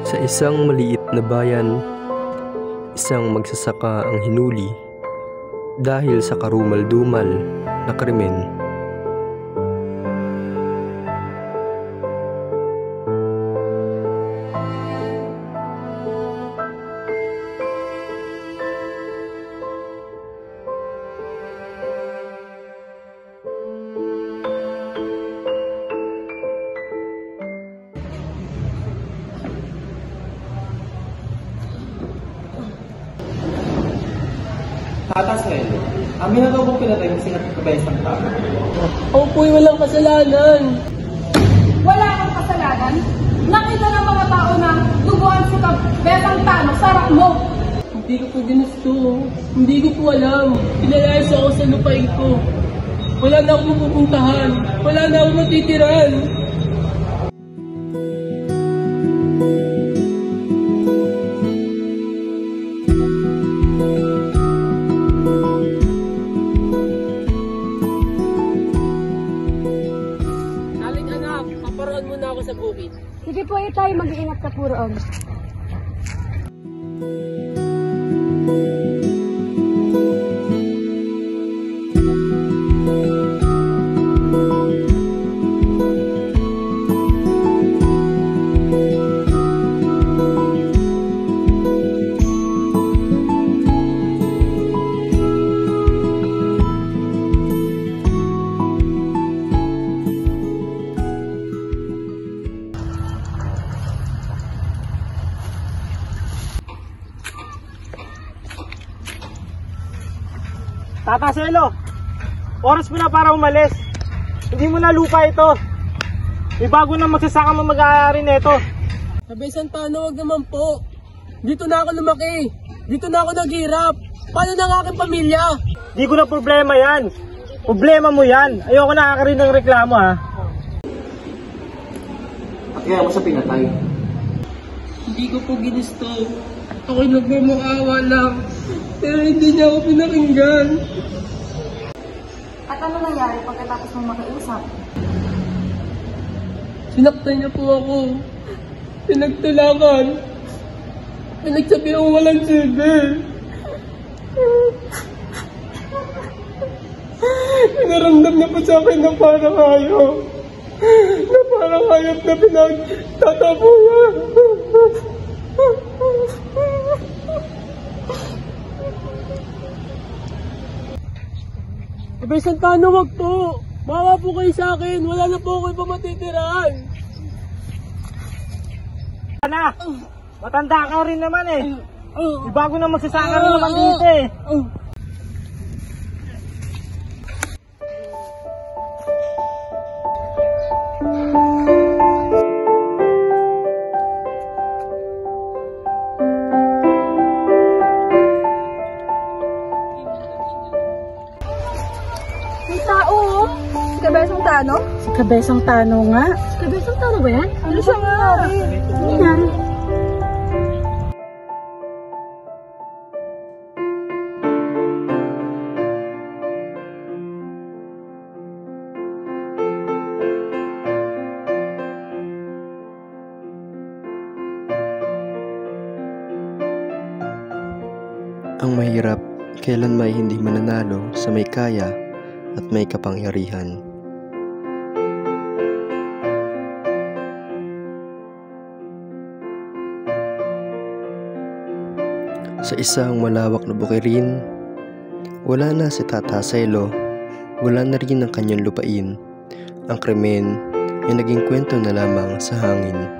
Sa isang maliit na bayan, isang magsasaka ang hinuli dahil sa karumal-dumal na krimen. Tataswelo, ang ginagawa pinatay ng sikat na kabayasang tao. Ako po'y walang kasalanan. Wala kang kasalanan? Nakita ng mga tao na duguan si Kabesang Tano sa harap mo. Hindi ko po ginusto. Hindi ko po alam. Pinalayas ako sa lupain ko. Wala na akong pupuntahan. Wala na akong matitiran. Paparoon muna ako sa bukid. Sige po, tayo mag-iingat sa puroon. Tataswelo, oras mo na para umalis. Hindi mo na lupa ito. May bago na magsasaka mo mag-aari nito. Kabesang Tano, wag naman po. Dito na ako lumaki. Dito na ako naghirap. Paano na ang aking pamilya? Di ko na problema yan. Problema mo yan. Ayoko nakakarin ng reklamo, ha. At kaya mo sa pinatay? Hindi ko po ginusto. Ako'y nagmamaawa lang. Pero hindi niya ako pinakinggan. At ano nangyari pagkatapos mong makiusap? Sinaktan niya po ako. Pinagtulakan. Pinagsabi ako walang silbi. Pinaramdam niya po sa akin na parang hayop. Na parang hayop na pinagtatabuyan. Kabesang Tano, wag po. Mawa po kayo sa akin. Wala na po ako iba matitiraan. Na, matanda ka rin naman eh. Bago na magsasaka rin naman dito eh. May tao, oh. Si Kabesang Tano? Si Kabesang Tano nga. Si Kabesang Tano ba yan? Ano siya nga? Ano nangyari? Ang mahirap, kailan may hindi mananalo sa may kaya at may kapangyarihan. Sa isang malawak na bukirin, wala na si Tataswelo, wala na rin ang kanyang lupain. Ang krimen ay naging kwento na lamang sa hangin.